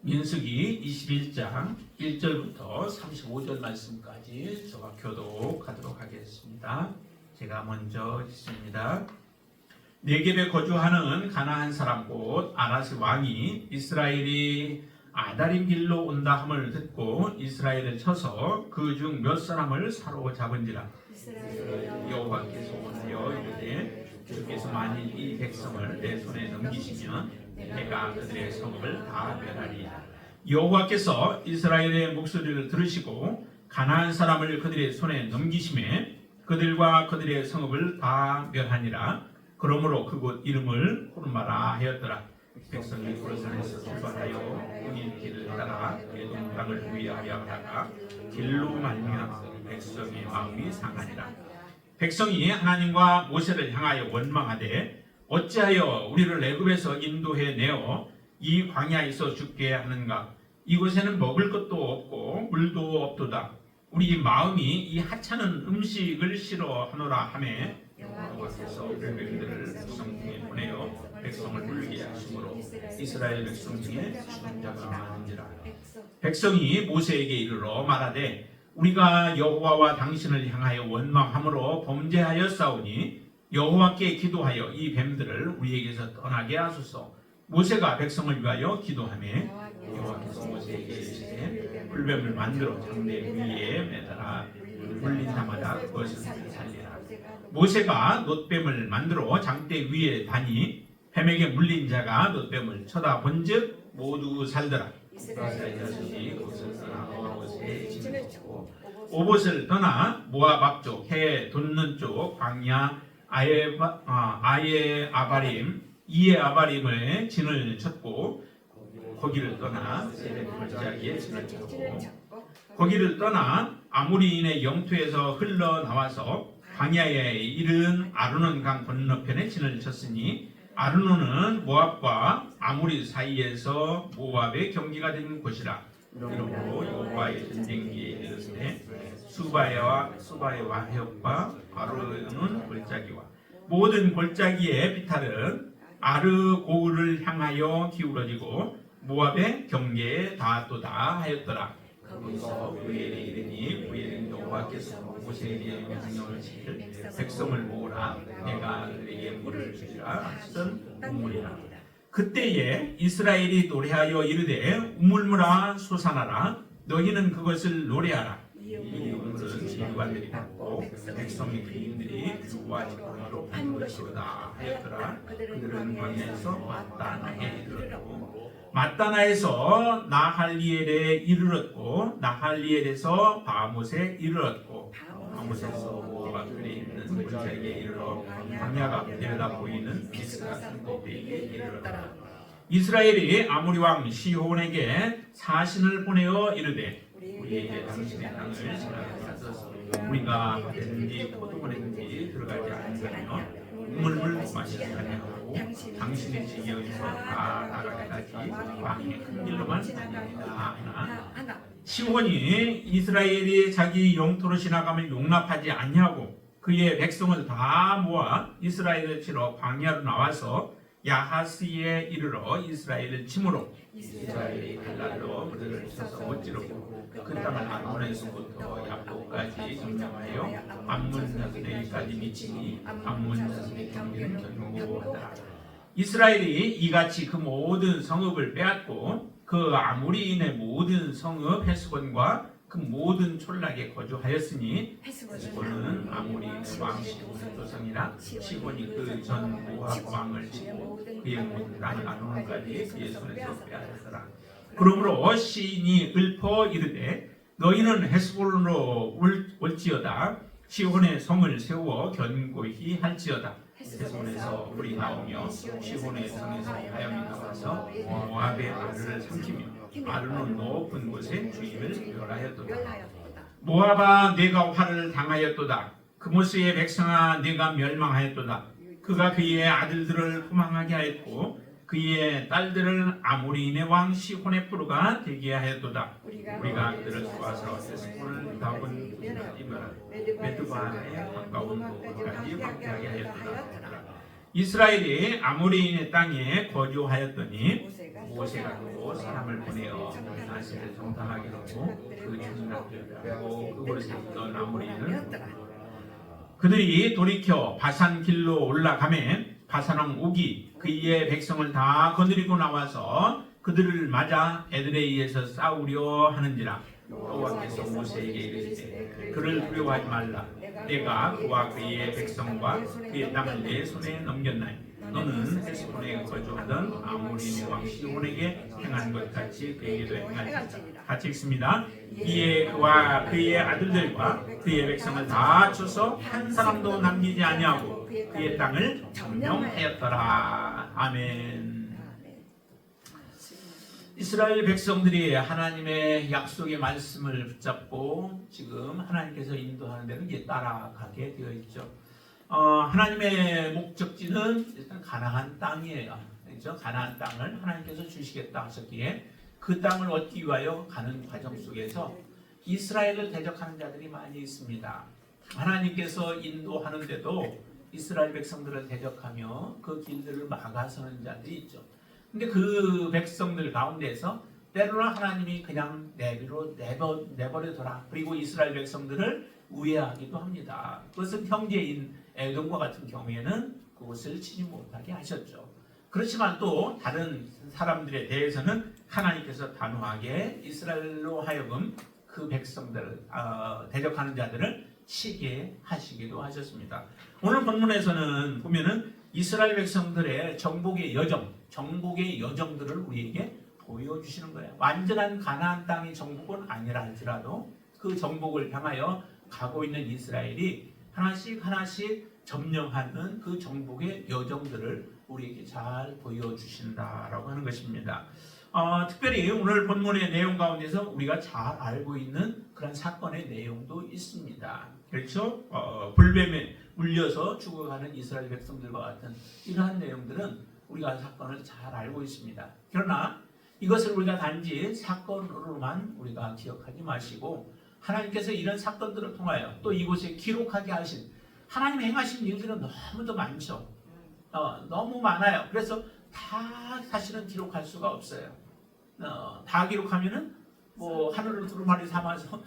민수기 21장 1절부터 35절 말씀까지 저와 교독하도록 하겠습니다. 제가 먼저 읽습니다. 네겝에 거주하는 가나안 사람 곧 아라스 왕이 이스라엘이 아다림 길로 온다 함을 듣고 이스라엘을 쳐서 그 중 몇 사람을 사로잡은지라. 여호와께서 오하여 이르되 주께서 만일 이 백성을 내 손에 넘기시면 내가 그들의 성읍을 다 멸하리. 여호와께서 이스라엘의 목소리를 들으시고 가나안 사람을 그들의 손에 넘기심에 그들과 그들의 성읍을 다 멸하니라. 그러므로 그곳 이름을 호르마라 하였더라. 백성이 고르산에서 출발하여 은인 길을 따라 에돔 땅을 위하여 하다가 길로 말미암아 백성의 마음이 상하니라. 백성이 하나님과 모세를 향하여 원망하되 어찌하여 우리를 애굽에서 인도해 내어 이 광야에서 죽게 하는가? 이곳에는 먹을 것도 없고 물도 없도다. 우리 마음이 이 하찮은 음식을 싫어하노라 하매 여호와께서 백성들을 백성 중에 보내어 백성을 물게 하심으로 이스라엘 백성 중에 죽은 자가 많은지라. 백성이 모세에게 이르러 말하되 우리가 여호와와 당신을 향하여 원망함으로 범죄하였사오니 여호와께 기도하여 이 뱀들을 우리에게서 떠나게 하소서. 모세가 백성을 위하여 기도하매 여호와께서 모세에게 이르시되 불뱀을 만들어 장대 위에 매달아 물린 자마다 그것을 살리라. 모세가 놋뱀을 만들어 장대 위에 다니 뱀에게 물린 자가 놋뱀을 쳐다본즉 모두 살더라. 이스라엘 자손이 그것을 떠나 오봇에 진을 치고 오봇을 떠나 모압 앞쪽 해 돋는 쪽 광야 아예 아바림 이에 아바림에 진을 쳤고 거기를 떠나 세벳 골짜기에 진을 쳤고 거기를 떠나 아모리인의 영토에서 흘러나와서 광야에 이른 아르논 강 건너편에 진을 쳤으니 아르논은 모압과 아모리 사이에서 모압의 경계가 된 곳이라. 이러므로 여호와의 전쟁기에 이르시되 수바에와 해협과 아르논 골짜기와 모든 골짜기의 비탈은 아르고르를 향하여 기울어지고 모압의 경계에 닿았도다 하였더라. 거기서 부엘이 이르니 부엘은 여호와께서 모세에게 명령을 지킬 백성을 모으라 내가 그들에게 물을 주리라 하시던 우물이라. 그때에 이스라엘이 노래하여 이르되 우물물아 솟아나라 너희는 그것을 노래하라. 이 우물은 지휘관들이 받고 백성의 귀인들이 주와 지팡이로 판 것이로다 하였더라. 그들은 광야에서 마따나에 이르렀고 마따나에서 나할리엘에 이르렀고 나할리엘에서 바못에 이르렀고 바못에서 모압 그에 있는 골짜기에 이르러 광야가 내려다 보이는 비스가 산꼭대기에 이르렀더라. 이스라엘이 아모리 왕 시혼에게 사신을 보내어 이르되 우리에게 당신의 땅을 지나가소서. 우리가 밭에든지 포도원에든지 들어가지 않으며 우물물 마시지 아니하고 당신의 지경에서 다 나가기까지 왕의 큰 길로만 다닙니다 하나 시온이 이스라엘이 자기 영토로 지나가면 용납하지 아니하고 그의 백성을 다 모아 이스라엘을 치러 광야로 나와서 야하스에 이르러 이스라엘을 치므로 이스라엘이 칼날로 그들을 쳐서 못지르고 그 땅을 아몬에서부터 야복까지 점령하여 암몬 자손에게까지 미치니 암몬 자손의 경계는 견고하더라. 이스라엘이 이같이 그 모든 성읍을 빼앗고 그 아모리인의 모든 성읍 헤스본과 그 모든 촌락에 거주하였으니 헤스본은 아모리인의 왕 시온의 도성이라 시온이 그 전 모압 왕을 치고 그의 모든 땅을 아르논까지 그의 손에서 빼앗았더라. 그러므로 시인이 읊어 이르되 너희는 헤스본으로 올지어다 시온의 성을 세워 견고히 할지어다. 헤스본에서 불이 나오며 시온의 성에서 화염이 나와서 모압의 아르를 삼키며 아르논 높은 곳에 주임을 멸하였도다. 모압아 네가 화를 당하였도다. 그모스의 백성아 네가 멸망하였도다. 그가 그의 아들들을 포망하게 하였고 그의 딸들을 아모리인의 왕 시혼의 포로가 되게 하였도다. 우리가 그들을 쏘아서 헤스본을 다본 곳까지 멸하고 메드바에 가까운 곳까지 확대하게 하였도다. 이스라엘이 아모리인의 땅에 거주하였더니 모세가 또 사람을 보내어 아시를 정탐하기로 그 주민들하고 그곳에 있던 아모리는 그들이 돌이켜 바산 길로 올라가매 바산왕 오기 그의 백성을 다 거느리고 나와서 그들을 맞아 에드레이에서 싸우려 하는지라. 여호와께서 모세에게 이르시되 그를 두려워하지 말라. 내가 그와 그의 백성과 그의 땅을 내 손에 넘겼나니 너는 헤스본에 거주하던 아모리 왕 시온에게 행한 것 같이 그에게도 행하리라. 같이 읽습니다. 이에 그와 그의 아들들과 그의 백성을 다 쳐서 한 사람도 남기지 아니하고 그의 땅을 점령하였더라. 아멘. 이스라엘 백성들이 하나님의 약속의 말씀을 붙잡고 지금 하나님께서 인도하는 대로 이제 따라가게 되어 있죠. 하나님의 목적지는 일단 가나안 땅이에요. 그렇죠? 가나안 땅을 하나님께서 주시겠다 하셨기에 그 땅을 얻기 위하여 가는 과정 속에서 이스라엘을 대적하는 자들이 많이 있습니다. 하나님께서 인도하는데도 이스라엘 백성들을 대적하며 그 길들을 막아서는 자들이 있죠. 근데 그 백성들 가운데서 때로는 하나님이 그냥 내버려둬라. 그리고 이스라엘 백성들을 우회하기도 합니다. 그것은 형제인 에돔과 같은 경우에는 그것을 치지 못하게 하셨죠. 그렇지만 또 다른 사람들에 대해서는 하나님께서 단호하게 이스라엘로 하여금 그 백성들을 대적하는 자들을 치게 하시기도 하셨습니다. 오늘 본문에서는 보면은 이스라엘 백성들의 정복의 여정들을 우리에게 보여주시는 거예요. 완전한 가나안 땅의 정복은 아니라 할지라도 그 정복을 향하여 가고 있는 이스라엘이 하나씩 점령하는 그 정복의 여정들을 우리에게 잘 보여주신다라고 하는 것입니다. 특별히 오늘 본문의 내용 가운데서 우리가 잘 알고 있는 그런 사건의 내용도 있습니다. 그렇죠? 불뱀에 물려서 죽어가는 이스라엘 백성들과 같은 이러한 내용들은 우리가 사건을 잘 알고 있습니다. 그러나 이것을 우리가 단지 사건으로만 우리가 기억하지 마시고 하나님께서 이런 사건들을 통하여 또 이곳에 기록하게 하신 하나님이 행하신 일들은 너무도 많죠. 너무 많아요. 그래서 다 사실은 기록할 수가 없어요. 다 기록하면은 뭐 하늘을 두루마리 삼아서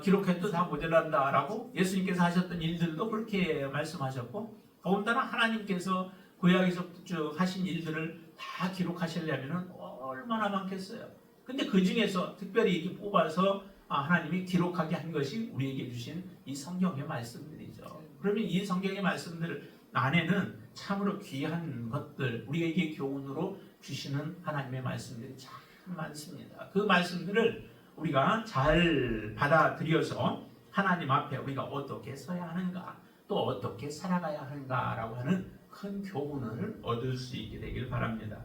기록해도 다 모자란다라고 예수님께서 하셨던 일들도 그렇게 말씀하셨고 더군다나 하나님께서 구약에서 쭉 하신 일들을 다 기록하시려면 얼마나 많겠어요. 근데 그 중에서 특별히 이렇게 뽑아서 하나님이 기록하게 한 것이 우리에게 주신 이 성경의 말씀들이죠. 그러면 이 성경의 말씀들 안에는 참으로 귀한 것들, 우리에게 교훈으로 주시는 하나님의 말씀들이 참 많습니다. 그 말씀들을 우리가 잘 받아들여서 하나님 앞에 우리가 어떻게 서야 하는가, 또 어떻게 살아가야 하는가라고 하는 큰 교훈을 얻을 수 있게 되길 바랍니다.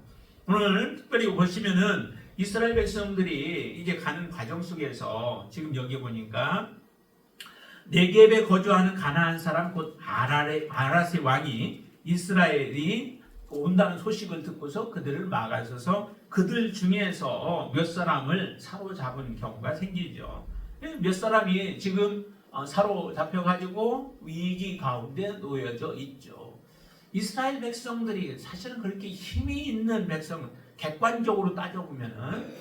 오늘 특별히 보시면은 이스라엘 백성들이 이제 가는 과정 속에서 지금 여기 보니까 네겝에 거주하는 가나안 사람 곧 아랏의 왕이 이스라엘이 온다는 소식을 듣고서 그들을 막아서서 그들 중에서 몇 사람을 사로잡은 경우가 생기죠. 몇 사람이 지금 사로잡혀가지고 위기 가운데 놓여져 있죠. 이스라엘 백성들이 사실은 그렇게 힘이 있는 백성, 객관적으로 따져보면은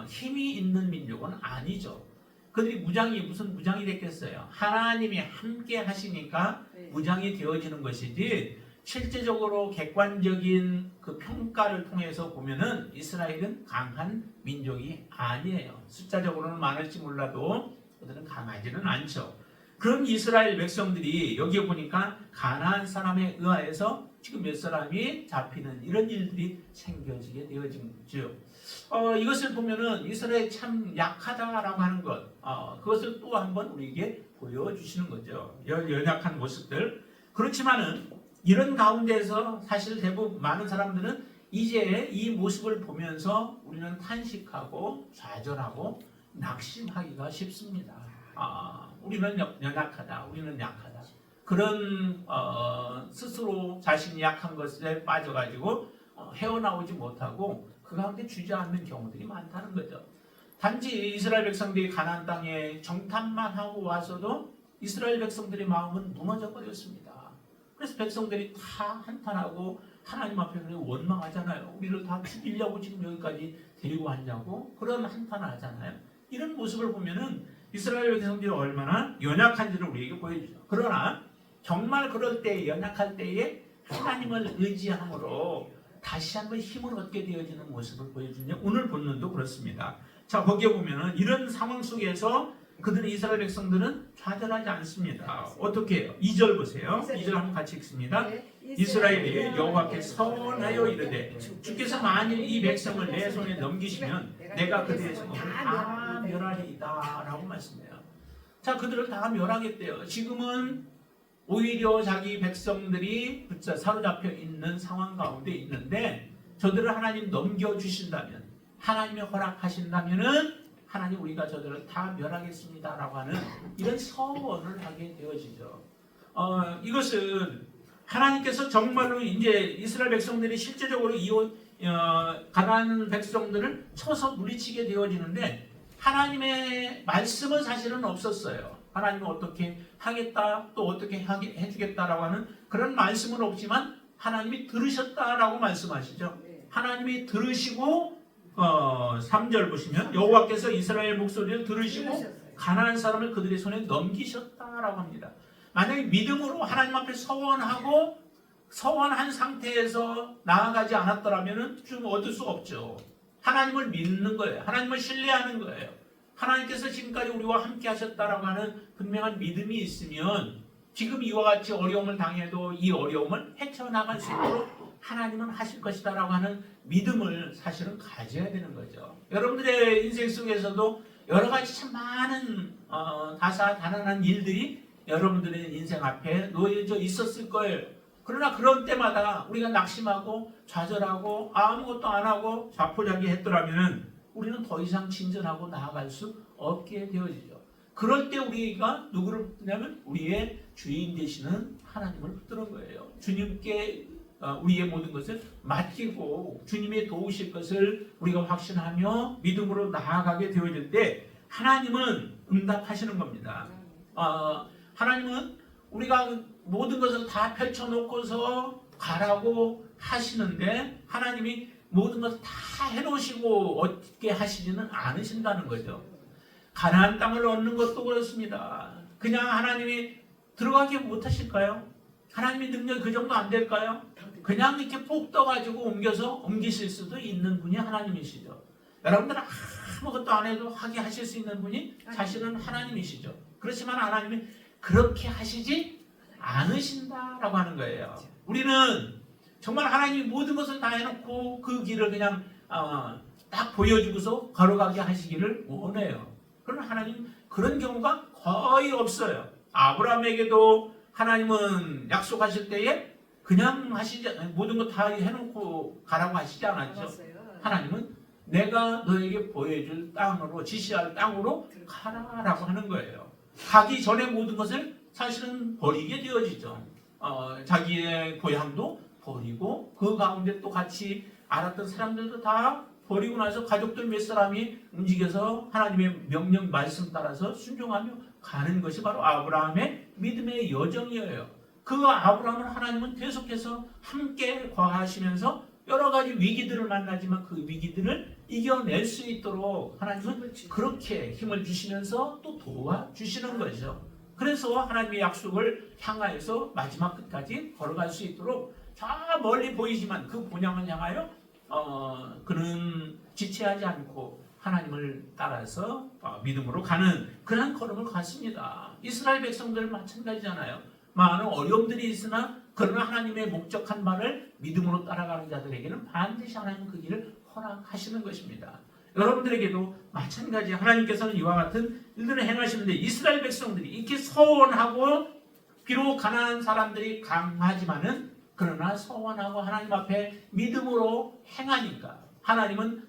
힘이 있는 민족은 아니죠. 그들이 무슨 무장이 됐겠어요? 하나님이 함께 하시니까 무장이 되어지는 것이지 실제적으로 객관적인 그 평가를 통해서 보면은 이스라엘은 강한 민족이 아니에요. 숫자적으로는 많을지 몰라도 그들은 강하지는 않죠. 그런 이스라엘 백성들이 여기에 보니까 가나안 사람에 의하여서 지금 몇 사람이 잡히는 이런 일들이 생겨지게 되어지죠. 이것을 보면은 이스라엘이 참 약하다라고 하는 것, 그것을 또 한번 우리에게 보여주시는 거죠. 연약한 모습들. 그렇지만은 이런 가운데서 사실 대부분 많은 사람들은 이제 이 모습을 보면서 우리는 탄식하고 좌절하고 낙심하기가 쉽습니다. 우리는 연약하다. 우리는 약하다. 그런 스스로 자신이 약한 것에 빠져가지고 헤어나오지 못하고 그 가운데 주저앉는 경우들이 많다는 거죠. 단지 이스라엘 백성들이 가나안 땅에 정탐만 하고 와서도 이스라엘 백성들의 마음은 무너져 버렸습니다. 그래서 백성들이 다 한탄하고 하나님 앞에 원망하잖아요. 우리를 다 죽이려고 지금 여기까지 데리고 왔냐고 그런 한탄을 하잖아요. 이런 모습을 보면은 이스라엘 백성들이 얼마나 연약한지를 우리에게 보여주죠. 그러나 정말 그럴 때 연약할 때에 하나님을 의지함으로 다시 한번 힘을 얻게 되어지는 모습을 보여주는 오늘 본문도 그렇습니다. 자, 거기에 보면은 이런 상황 속에서 그들은 이스라엘 백성들은 좌절하지 않습니다. 어떻게 해요? 2절 보세요. 2절 한번 같이 읽습니다. 이스라엘이 여호와께 선하여 이르되 주께서 만일 이 백성을 내 손에 넘기시면 내가 그들의 손을 다 멸하리이다 라고 말씀해요. 자, 그들을 다 멸하겠대요. 지금은 오히려 자기 백성들이 사로잡혀 있는 상황 가운데 있는데 저들을 하나님 넘겨주신다면 하나님이 허락하신다면은 하나님 우리가 저들을 다 멸하겠습니다 라고 하는 이런 서원을 하게 되어지죠. 이것은 하나님께서 정말로 이제 이스라엘 백성들이 실제적으로 가나안 백성들을 쳐서 물리치게 되어지는데 하나님의 말씀은 사실은 없었어요. 하나님은 어떻게 하겠다 또 어떻게 해주겠다라고 하는 그런 말씀은 없지만 하나님이 들으셨다라고 말씀하시죠. 하나님이 들으시고 3절 보시면 여호와께서 이스라엘 목소리를 들으시고 가나안 사람을 그들의 손에 넘기셨다라고 합니다. 만약에 믿음으로 하나님 앞에 서원한 상태에서 나아가지 않았더라면 좀 얻을 수 없죠. 하나님을 믿는 거예요. 하나님을 신뢰하는 거예요. 하나님께서 지금까지 우리와 함께 하셨다라고 하는 분명한 믿음이 있으면 지금 이와 같이 어려움을 당해도 이 어려움을 헤쳐나갈 수 있도록 하나님은 하실 것이다라고 하는 믿음을 사실은 가져야 되는 거죠. 여러분들의 인생 속에서도 여러 가지 참 많은 다사다난한 일들이 여러분들의 인생 앞에 놓여져 있었을 거예요. 그러나 그런 때마다 우리가 낙심하고 좌절하고 아무것도 안 하고 자포자기했더라면 우리는 더 이상 진전하고 나아갈 수 없게 되어지죠. 그럴 때 우리가 누구를 붙냐면 우리의 주인 되시는 하나님을 붙드는 거예요. 주님께 우리의 모든 것을 맡기고 주님의 도우실 것을 우리가 확신하며 믿음으로 나아가게 되어질 때 하나님은 응답하시는 겁니다. 하나님은 우리가 모든 것을 다 펼쳐놓고서 가라고 하시는데 하나님이 모든 것을 다 해놓으시고 얻게 하시지는 않으신다는 거죠. 가나안 땅을 얻는 것도 그렇습니다. 그냥 하나님이 들어가게 못하실까요? 하나님의 능력이 그 정도 안 될까요? 그냥 이렇게 푹 떠가지고 옮기실 수도 있는 분이 하나님이시죠. 여러분들은 아무것도 안 해도 하게 하실 수 있는 분이 사실은 하나님이시죠. 그렇지만 하나님이 그렇게 하시지 않으신다라고 하는 거예요. 우리는 정말 하나님이 모든 것을 다 해놓고 그 길을 그냥 딱 보여주고서 걸어가게 하시기를 원해요. 그러나 하나님 그런 경우가 거의 없어요. 아브라함에게도 하나님은 약속하실 때에 그냥 모든 것 다 해놓고 가라고 하시지 않았죠. 하나님은 내가 너에게 보여줄 땅으로 지시할 땅으로 가라라고 하는 거예요. 가기 전에 모든 것을 사실은 버리게 되어지죠. 자기의 고향도 버리고 그 가운데 또 같이 알았던 사람들도 다 버리고 나서 가족들 몇 사람이 움직여서 하나님의 명령 말씀 따라서 순종하며 가는 것이 바로 아브라함의 믿음의 여정이에요. 그 아브라함을 하나님은 계속해서 함께 거하시면서 여러 가지 위기들을 만나지만 그 위기들을 이겨낼 수 있도록 하나님은 그렇게 힘을 주시면서 또 도와주시는 거죠. 그래서 하나님의 약속을 향하여서 마지막 끝까지 걸어갈 수 있도록 저 멀리 보이지만 그 본향을 향하여 그는 지체하지 않고 하나님을 따라서 믿음으로 가는 그런 걸음을 갔습니다. 이스라엘 백성들 마찬가지잖아요. 많은 어려움들이 있으나 그러나 하나님의 목적한 바를 믿음으로 따라가는 자들에게는 반드시 하나님 그 길을 허락하시는 것입니다. 여러분들에게도 마찬가지 하나님께서는 이와 같은 일들을 행하시는데 이스라엘 백성들이 이렇게 서원하고 비록 가난한 사람들이 강하지만은 그러나 서원하고 하나님 앞에 믿음으로 행하니까 하나님은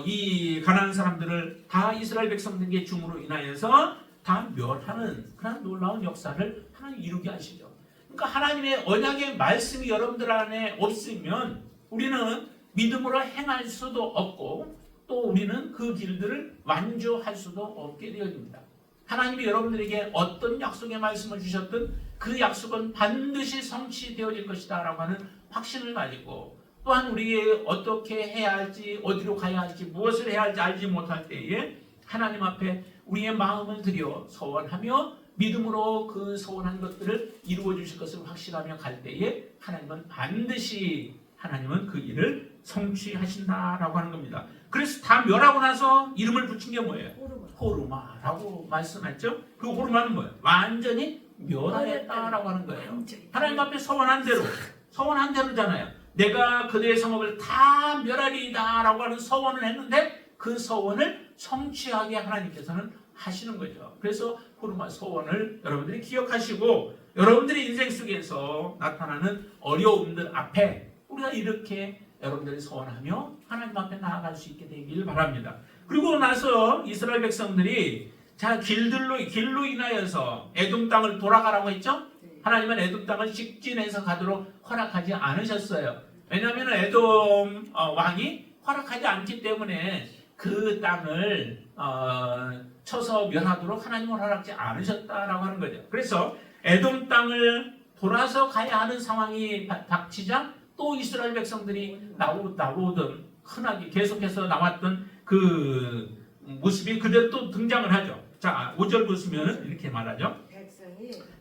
이 가난한 사람들을 다 이스라엘 백성들에게 줌으로 인하여서 다 멸하는 그런 놀라운 역사를 하나님 이루게 하시죠. 그러니까 하나님의 언약의 말씀이 여러분들 안에 없으면 우리는 믿음으로 행할 수도 없고 또 우리는 그 길들을 완주할 수도 없게 되어집니다. 하나님이 여러분들에게 어떤 약속의 말씀을 주셨든 그 약속은 반드시 성취되어질 것이다 라고 하는 확신을 가지고 또한 우리의 어떻게 해야 할지 어디로 가야 할지 무엇을 해야 할지 알지 못할 때에 하나님 앞에 우리의 마음을 들여 소원하며 믿음으로 그 소원한 것들을 이루어 주실 것을 확신하며 갈 때에 하나님은 반드시 하나님은 그 일을 성취하신다라고 하는 겁니다. 그래서 다 멸하고 나서 이름을 붙인 게 뭐예요? 호르마라고 말씀했죠. 그 호르마는 뭐예요? 완전히 멸하였다라고 하는 거예요. 하나님 앞에 소원한 대로잖아요. 내가 그들의 성읍을 다 멸하리이다 라고 하는 소원을 했는데 그 소원을 성취하게 하나님께서는 하시는 거죠. 그래서 호르마 소원을 여러분들이 기억하시고 여러분들의 인생 속에서 나타나는 어려움들 앞에 우리가 이렇게 여러분들이 소원하며 하나님 앞에 나아갈 수 있게 되길 바랍니다. 그리고 나서 이스라엘 백성들이 자 길로 인하여서 에돔 땅을 돌아가라고 했죠. 하나님은 에돔 땅을 직진해서 가도록 허락하지 않으셨어요. 왜냐하면 에돔 왕이 허락하지 않기 때문에 그 땅을 쳐서 멸하도록 하나님은 허락하지 않으셨다라고 하는 거죠. 그래서 에돔 땅을 돌아서 가야 하는 상황이 닥치자 또 이스라엘 백성들이 나오던 흔하게 계속해서 나왔던 그 모습이 그대로 또 등장을 하죠. 자, 5절 보시면 이렇게 말하죠.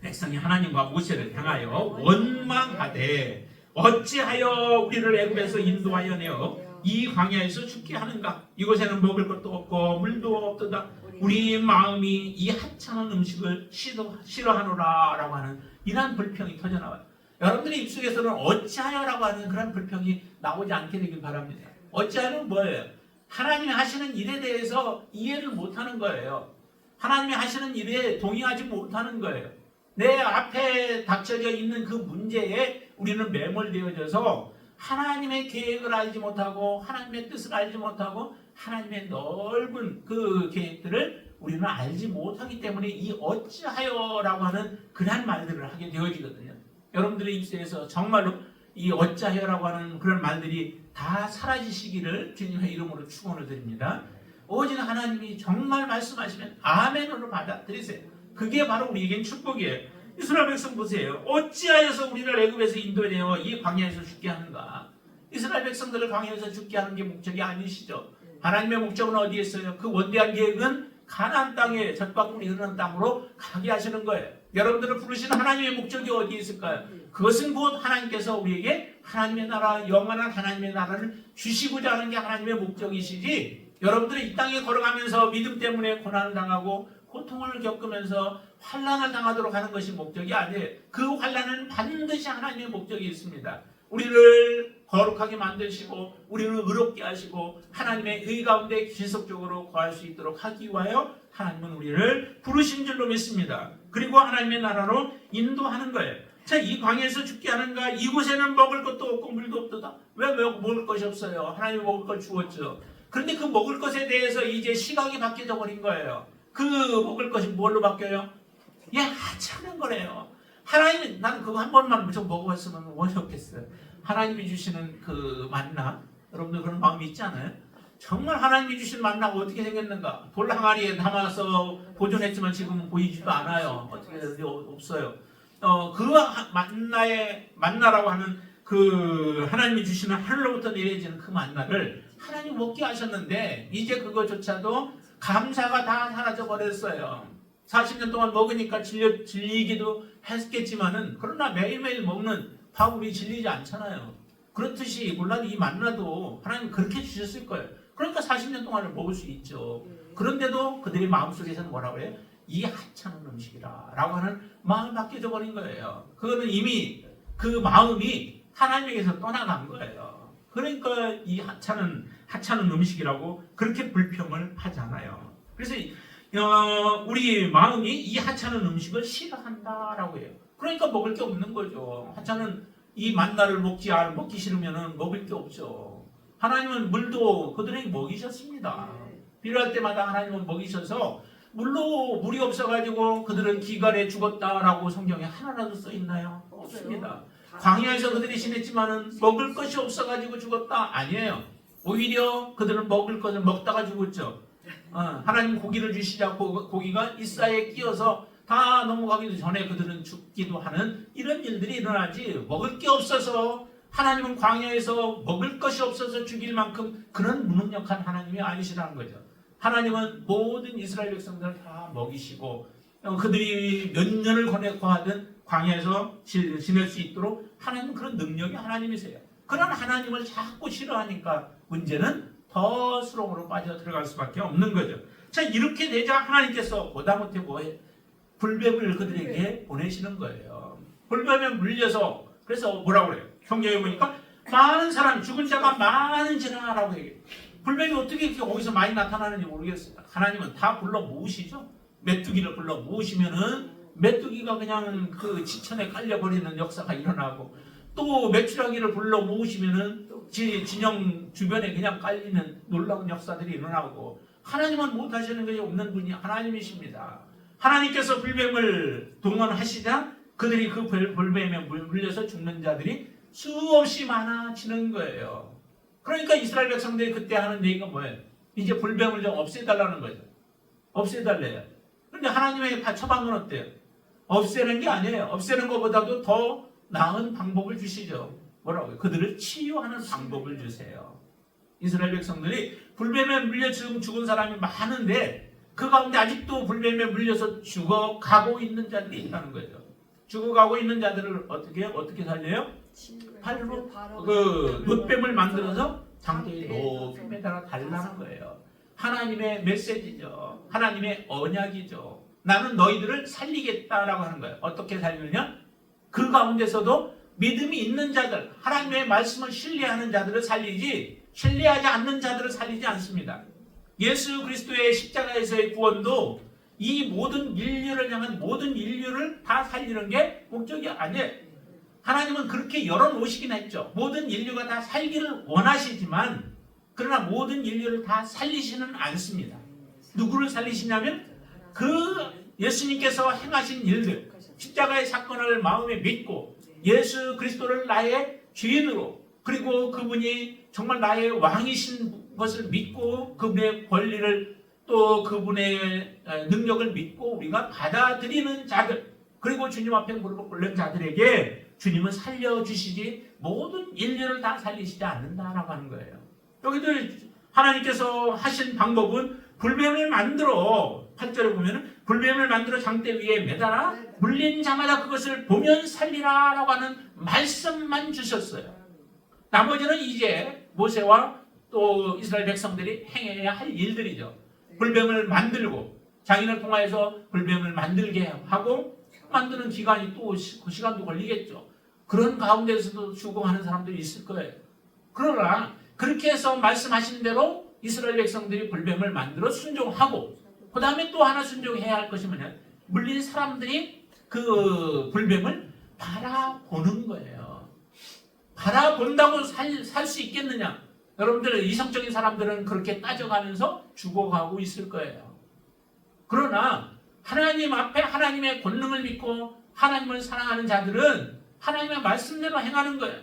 백성이 하나님과 모세를 향하여 원망하되 어찌하여 우리를 애굽에서 인도하여 내어 이 광야에서 죽게 하는가? 이곳에는 먹을 것도 없고 물도 없도다. 우리 마음이 이 하찮은 음식을 싫어하노라 라고 하는 이러한 불평이 터져나와요. 여러분들의 입속에서는 어찌하여라고 하는 그런 불평이 나오지 않게 되길 바랍니다. 어찌하여는 뭐예요? 하나님이 하시는 일에 대해서 이해를 못하는 거예요. 하나님이 하시는 일에 동의하지 못하는 거예요. 내 앞에 닥쳐져 있는 그 문제에 우리는 매몰되어져서 하나님의 계획을 알지 못하고 하나님의 뜻을 알지 못하고 하나님의 넓은 그 계획들을 우리는 알지 못하기 때문에 이 어찌하여라고 하는 그런 말들을 하게 되어지거든요. 여러분들의 입술에서 정말로 이 어찌하여라고 하는 그런 말들이 다 사라지시기를 주님의 이름으로 축원을 드립니다. 오직 하나님이 정말 말씀하시면 아멘으로 받아들이세요. 그게 바로 우리에겐 축복이에요. 이스라엘 백성 보세요. 어찌하여서 우리를 애굽에서 인도내어 이 광야에서 죽게 하는가? 이스라엘 백성들을 광야에서 죽게 하는 게 목적이 아니시죠. 하나님의 목적은 어디에 있어요? 그 원대한 계획은 가나안 땅에 젖바꾸리 흐르는 땅으로 가게 하시는 거예요. 여러분들을 부르시는 하나님의 목적이 어디에 있을까요? 그것은 곧 하나님께서 우리에게 하나님의 나라, 영원한 하나님의 나라를 주시고자 하는 게 하나님의 목적이시지, 여러분들이 이 땅에 걸어가면서 믿음 때문에 고난을 당하고 고통을 겪으면서 환난을 당하도록 하는 것이 목적이 아니에요. 그 환난은 반드시 하나님의 목적이 있습니다. 우리를 거룩하게 만드시고 우리를 의롭게 하시고 하나님의 의 가운데 지속적으로 거할 수 있도록 하기 위하여 하나님은 우리를 부르신 줄로 믿습니다. 그리고 하나님의 나라로 인도하는 거예요. 자, 이 광야에서 죽게 하는가? 이곳에는 먹을 것도 없고 물도 없도다. 왜 먹을 것이 없어요? 하나님이 먹을 걸 주었죠. 그런데 그 먹을 것에 대해서 이제 시각이 바뀌어 버린 거예요. 그 먹을 것이 뭘로 바뀌어요? 예, 하찮은 거래요. 하나님, 나는 그거 한 번만 무조건 먹어봤으면 원이 없겠어요. 하나님이 주시는 그 만나, 여러분들 그런 마음이 있지 않아요? 정말 하나님이 주신 만나가 어떻게 생겼는가? 돌 항아리에 담아서 보존했지만 지금은 보이지도 않아요. 어떻게 없어요. 그 만나라고 하는 그 하나님이 주시는 하늘로부터 내려지는 그 만나를 하나님 먹게 하셨는데 이제 그거조차도 감사가 다 사라져 버렸어요. 40년 동안 먹으니까 질리기도 했겠지만은 그러나 매일매일 먹는 밥이 질리지 않잖아요. 그렇듯이 물론 이 만나도 하나님 그렇게 주셨을 거예요. 그러니까 40년 동안을 먹을 수 있죠. 그런데도 그들의 마음속에서는 뭐라고 해요? 이 하찮은 음식이라 라고 하는 마음이 바뀌어져 버린 거예요. 그거는 이미 그 마음이 하나님에게서 떠나간 거예요. 그러니까 이 하찮은 음식이라고 그렇게 불평을 하잖아요. 그래서 우리 마음이 이 하찮은 음식을 싫어한다라고 해요. 그러니까 먹을 게 없는 거죠. 하찮은 이 만나를 먹기 싫으면 먹을 게 없죠. 하나님은 물도 그들에게 먹이셨습니다. 필요할 때마다 하나님은 먹이셔서 물이 없어가지고 그들은 기갈에 죽었다라고 성경에 하나라도 써 있나요? 없습니다. 광야에서 그들이 지냈지만은 먹을 것이 없어가지고 죽었다? 아니에요. 오히려 그들은 먹을 것을 먹다가 죽었죠. 하나님 고기를 주시자 고기가 이싸에 끼어서 다 넘어가기도 전에 그들은 죽기도 하는 이런 일들이 일어나지, 먹을 게 없어서 하나님은 광야에서 먹을 것이 없어서 죽일 만큼 그런 무능력한 하나님이 아니시라는 거죠. 하나님은 모든 이스라엘 백성들을 다 먹이시고 그들이 몇 년을 거하든 광야에서 지낼 수 있도록 하나님은 그런 능력이 하나님이세요. 그런 하나님을 자꾸 싫어하니까 문제는 더 수렁으로 빠져 들어갈 수밖에 없는 거죠. 자, 이렇게 되자 하나님께서 보다 못해 뭐해? 불뱀을 그들에게 보내시는 거예요. 불뱀에 물려서 그래서 뭐라고 그래요? 성경에 보니까 많은 사람, 죽은 자가 많은지라라고 얘기해요. 불뱀이 어떻게 이렇게 거기서 많이 나타나는지 모르겠어요. 하나님은 다 불러 모으시죠. 메뚜기를 불러 모으시면은 메뚜기가 그냥 그 지천에 깔려버리는 역사가 일어나고, 또 메추라기를 불러 모으시면은 진영 주변에 그냥 깔리는 놀라운 역사들이 일어나고, 하나님은 못하시는 것이 없는 분이 하나님이십니다. 하나님께서 불뱀을 동원하시자 그들이 그 불뱀에 물려서 죽는 자들이 수없이 많아지는 거예요. 그러니까 이스라엘 백성들이 그때 하는 얘기가 뭐예요? 이제 불뱀을 좀 없애달라는 거죠. 없애달래요. 그런데 하나님의 처방은 어때요? 없애는 게 아니에요. 없애는 것보다도 더 나은 방법을 주시죠. 뭐라고요? 그들을 치유하는 방법을 주세요. 이스라엘 백성들이 불뱀에 물려 죽은 사람이 많은데 그 가운데 아직도 불뱀에 물려서 죽어가고 있는 자들이 있다는 거죠. 죽어가고 있는 자들을 어떻게 살려요? 팔로 그 놋뱀을 만들어서 장대에 높이 매달아 달라는 거예요. 하나님의 메시지죠. 하나님의 언약이죠. 나는 너희들을 살리겠다라고 하는 거예요. 어떻게 살리느냐? 그 가운데서도 믿음이 있는 자들, 하나님의 말씀을 신뢰하는 자들을 살리지, 신뢰하지 않는 자들을 살리지 않습니다. 예수 그리스도의 십자가에서의 구원도 이 모든 인류를 향한 모든 인류를 다 살리는 게 목적이 아니에요. 하나님은 그렇게 열어놓으시긴 했죠. 모든 인류가 다 살기를 원하시지만 그러나 모든 인류를 다 살리지는 않습니다. 누구를 살리시냐면 그 예수님께서 행하신 일들, 십자가의 사건을 마음에 믿고 예수 그리스도를 나의 주인으로, 그리고 그분이 정말 나의 왕이신 것을 믿고 그분의 권리를 또 그분의 능력을 믿고 우리가 받아들이는 자들, 그리고 주님 앞에 무릎을 꿇는 자들에게 주님은 살려주시지 모든 인류를 다 살리시지 않는다라고 하는 거예요. 여기도 하나님께서 하신 방법은 불뱀을 만들어, 8절에 보면 불뱀을 만들어 장대 위에 매달아 물린 자마다 그것을 보면 살리라 라고 하는 말씀만 주셨어요. 나머지는 이제 모세와 또 이스라엘 백성들이 행해야 할 일들이죠. 불뱀을 만들고 장인을 통하여서 불뱀을 만들게 하고, 만드는 기간이 또 그 시간도 걸리겠죠. 그런 가운데서도 수고하는 사람들이 있을 거예요. 그러나 그렇게 해서 말씀하신 대로 이스라엘 백성들이 불뱀을 만들어 순종하고, 그 다음에 또 하나 순종해야 할 것이 뭐냐? 물린 사람들이 그 불뱀을 바라보는 거예요. 바라본다고 살 수 있겠느냐? 여러분들 이성적인 사람들은 그렇게 따져가면서 죽어가고 있을 거예요. 그러나 하나님 앞에 하나님의 권능을 믿고 하나님을 사랑하는 자들은 하나님의 말씀대로 행하는 거예요.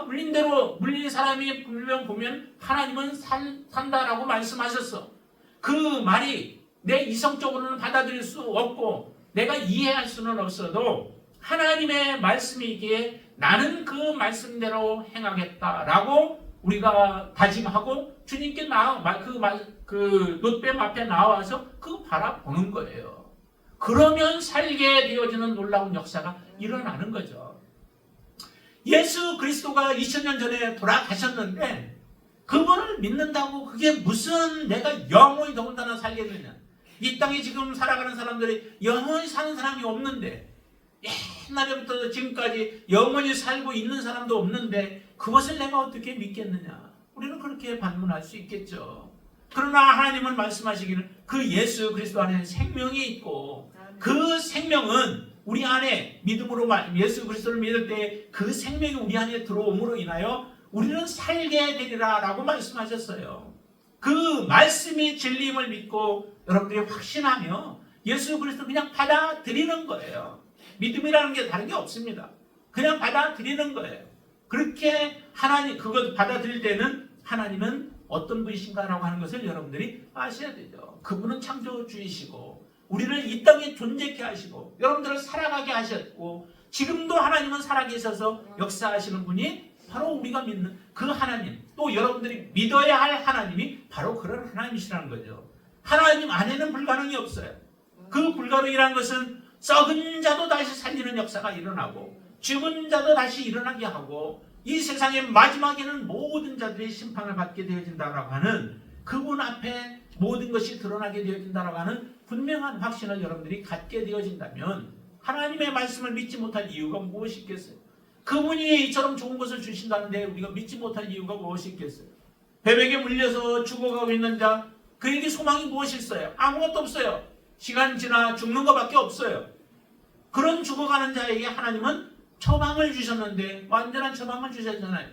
물린 대로, 물린 사람이 불뱀 보면 하나님은 산다라고 말씀하셨어. 그 말이 내 이성적으로는 받아들일 수 없고 내가 이해할 수는 없어도 하나님의 말씀이기에 나는 그 말씀대로 행하겠다라고 우리가 다짐하고 주님께 그 놋뱀 앞에 나와서 그거 바라보는 거예요. 그러면 살게 되어지는 놀라운 역사가 일어나는 거죠. 예수 그리스도가 2000년 전에 돌아가셨는데 그분을 믿는다고 그게 무슨 내가 영원히 더군다나 살겠느냐. 이 땅에 지금 살아가는 사람들이 영원히 사는 사람이 없는데, 옛날부터 지금까지 영원히 살고 있는 사람도 없는데 그것을 내가 어떻게 믿겠느냐. 우리는 그렇게 반문할 수 있겠죠. 그러나 하나님은 말씀하시기를 그 예수 그리스도 안에 생명이 있고 그 생명은 우리 안에 믿음으로 예수 그리스도를 믿을 때 그 생명이 우리 안에 들어옴으로 인하여 우리는 살게 되리라 라고 말씀하셨어요. 그 말씀이 진리임을 믿고 여러분들이 확신하며 예수 그리스도 그냥 받아들이는 거예요. 믿음이라는 게 다른 게 없습니다. 그냥 받아들이는 거예요. 그렇게 하나님 그것 받아들일 때는 하나님은 어떤 분이신가라고 하는 것을 여러분들이 아셔야 되죠. 그분은 창조주이시고 우리를 이 땅에 존재케 하시고 여러분들을 살아가게 하셨고 지금도 하나님은 살아계셔서 역사하시는 분이 바로 우리가 믿는 그 하나님, 또 여러분들이 믿어야 할 하나님이 바로 그런 하나님이시라는 거죠. 하나님 안에는 불가능이 없어요. 그 불가능이라는 것은 썩은 자도 다시 살리는 역사가 일어나고 죽은 자도 다시 일어나게 하고 이 세상의 마지막에는 모든 자들이 심판을 받게 되어진다라고 하는 그분 앞에 모든 것이 드러나게 되어진다라고 하는 분명한 확신을 여러분들이 갖게 되어진다면 하나님의 말씀을 믿지 못할 이유가 무엇이 있겠어요? 그분이 이처럼 좋은 것을 주신다는데 우리가 믿지 못할 이유가 무엇이 있겠어요? 뱀에게 물려서 죽어가고 있는 자, 그에게 소망이 무엇이 있어요? 아무것도 없어요. 시간 지나 죽는 것밖에 없어요. 그런 죽어가는 자에게 하나님은 처방을 주셨는데 완전한 처방을 주셨잖아요.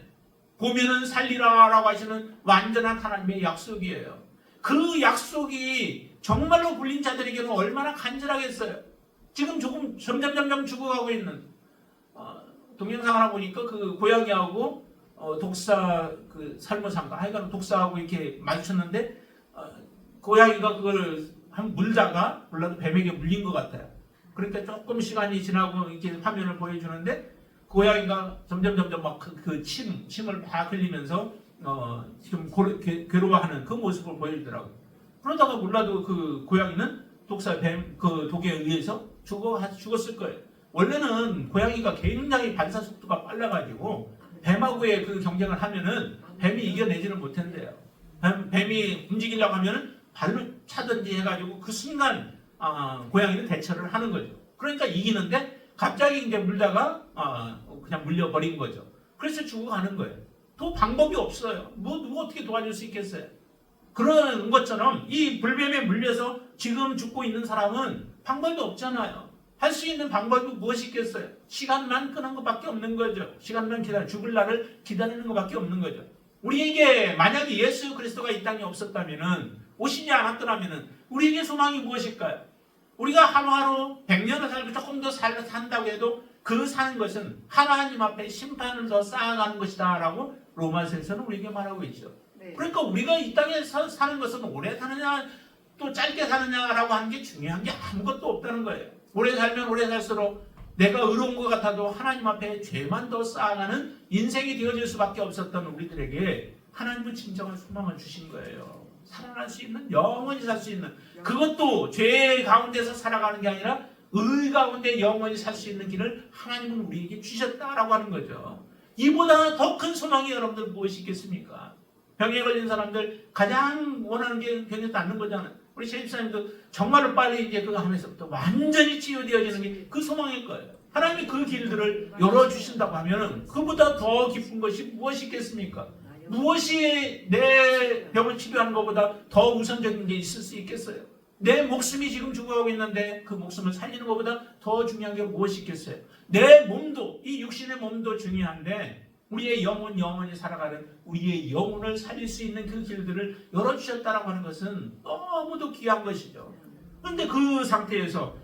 보면은 살리라라고 하시는 완전한 하나님의 약속이에요. 그 약속이 정말로 불린 자들에게는 얼마나 간절하겠어요. 지금 조금 점점 죽어가고 있는 동영상 하나 보니까 그 고양이하고 독사 그 살모상가 하여간 독사하고 이렇게 마주쳤는데 고양이가 그걸 한 물다가 몰라도 뱀에게 물린 것 같아요. 그러니까 조금 시간이 지나고 이렇게 화면을 보여주는데 고양이가 점점 막 그 침을 막 흘리면서 지금 괴로워하는 그 모습을 보여주더라고요. 그러다가 몰라도 그 고양이는 독사 뱀 그 독에 의해서 죽었을 거예요. 원래는 고양이가 굉장히 반사 속도가 빨라가지고 뱀하고의 그 경쟁을 하면은 뱀이 이겨내지는 못한대요. 뱀이 움직이려고 하면은 발로 차든지 해가지고 그 순간 고양이는 대처를 하는 거죠. 그러니까 이기는데 갑자기 이제 물다가 그냥 물려버린 거죠. 그래서 죽어가는 거예요. 또 방법이 없어요. 누가 어떻게 도와줄 수 있겠어요? 그런 것처럼 이 불뱀에 물려서 지금 죽고 있는 사람은 방법이 없잖아요. 할 수 있는 방법이 무엇이 있겠어요? 시간만 끄는 것밖에 없는 거죠. 시간만 죽을 날을 기다리는 것밖에 없는 거죠. 우리에게 만약에 예수 그리스도가 이 땅에 없었다면은 오시지 않았더라면은 우리에게 소망이 무엇일까요? 우리가 하루하루 100년을 살고 조금 더 산다고 해도 그 사는 것은 하나님 앞에 심판을 더 쌓아가는 것이다 라고 로마서에서는 우리에게 말하고 있죠. 네. 그러니까 우리가 이 땅에서 사는 것은 오래 사느냐 또 짧게 사느냐라고 하는 게 중요한 게 아무것도 없다는 거예요. 오래 살면 오래 살수록 내가 의로운 것 같아도 하나님 앞에 죄만 더 쌓아가는 인생이 되어질 수밖에 없었던 우리들에게 하나님은 진정한 소망을 주신 거예요. 살아날 수 있는, 영원히 살 수 있는, 그것도 죄 가운데서 살아가는 게 아니라 의 가운데 영원히 살 수 있는 길을 하나님은 우리에게 주셨다라고 하는 거죠. 이보다 더 큰 소망이 여러분들 무엇이 있겠습니까? 병에 걸린 사람들 가장 원하는 게 병에 낫는 거잖아요. 우리 세입사님도 정말로 빨리 이제 그거 하면서부터 완전히 치유되어지는 게 그 소망일 거예요. 하나님이 그 길들을 열어주신다고 하면 그보다 더 기쁜 것이 무엇이 있겠습니까? 무엇이 내 병을 치료하는 것보다 더 우선적인 게 있을 수 있겠어요? 내 목숨이 지금 죽어가고 있는데 그 목숨을 살리는 것보다 더 중요한 게 무엇이 있겠어요? 내 몸도, 이 육신의 몸도 중요한데 우리의 영원히 살아가는 우리의 영혼을 살릴 수 있는 그 길들을 열어주셨다라고 하는 것은 너무도 귀한 것이죠. 그런데 그 상태에서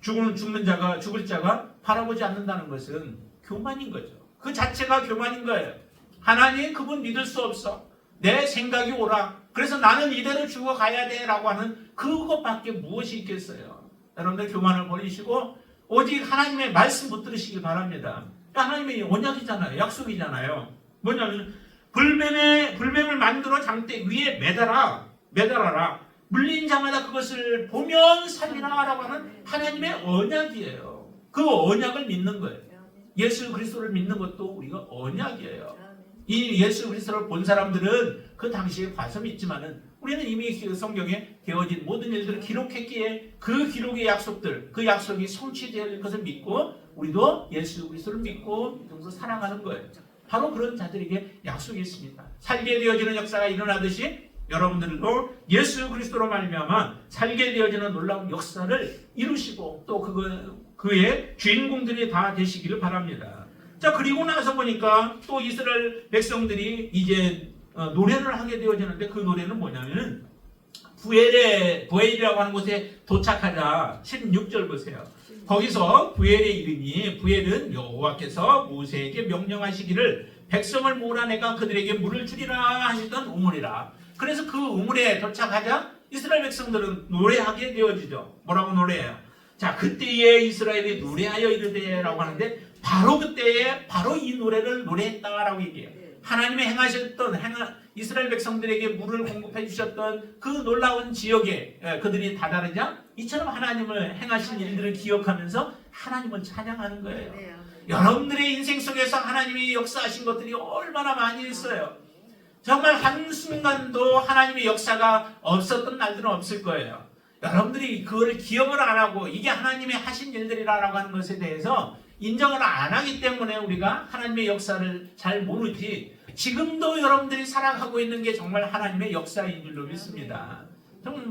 죽을 자가 바라보지 않는다는 것은 교만인 거죠. 그 자체가 교만인 거예요. 하나님 그분 믿을 수 없어. 내 생각이 옳아. 그래서 나는 이대로 죽어가야 돼 라고 하는 그것밖에 무엇이 있겠어요. 여러분들 교만을 버리시고 오직 하나님의 말씀 붙들으시기 바랍니다. 하나님의 언약이잖아요. 약속이잖아요. 뭐냐면 불뱀을 만들어 장대 위에 매달아라. 물린 자마다 그것을 보면 살리라 라고 하는 하나님의 언약이에요. 그 언약을 믿는 거예요. 예수 그리스도를 믿는 것도 우리가 언약이에요. 이 예수 그리스도를 본 사람들은 그 당시에 봐서 믿지만은 우리는 이미 성경에 되어진 모든 일들을 기록했기에 그 기록의 약속들, 그 약속이 성취될 것을 믿고 우리도 예수 그리스도를 믿고 믿으면서 살아가는 거예요. 바로 그런 자들에게 약속이 있습니다. 살게 되어지는 역사가 일어나듯이 여러분들도 예수 그리스도로 말미암아 살게 되어지는 놀라운 역사를 이루시고 또 그의 주인공들이 다 되시기를 바랍니다. 자, 그리고 나서 보니까 또 이스라엘 백성들이 이제 노래를 하게 되어지는데 그 노래는 뭐냐면은 부엘이라고 하는 곳에 도착하자 16절 보세요. 거기서 부엘의 이름이 부엘은 여호와께서 모세에게 명령하시기를 백성을 몰아내가 그들에게 물을 주리라 하시던 우물이라. 그래서 그 우물에 도착하자 이스라엘 백성들은 노래하게 되어지죠. 뭐라고 노래해요? 자, 그때에 이스라엘이 노래하여 이르되 라고 하는데 바로 그때에 바로 이 노래를 노래했다라고 얘기해요. 하나님이 행하셨던 이스라엘 백성들에게 물을 공급해 주셨던 그 놀라운 지역에 그들이 다다르자 이처럼 하나님을 행하신 일들을 기억하면서 하나님을 찬양하는 거예요. 여러분들의 인생 속에서 하나님이 역사하신 것들이 얼마나 많이 있어요. 정말 한순간도 하나님의 역사가 없었던 날들은 없을 거예요. 여러분들이 그거를 기억을 안 하고 이게 하나님이 하신 일들이라고 하는 것에 대해서 인정을 안 하기 때문에 우리가 하나님의 역사를 잘 모르지, 지금도 여러분들이 살아가고 있는 게 정말 하나님의 역사인 줄로 믿습니다.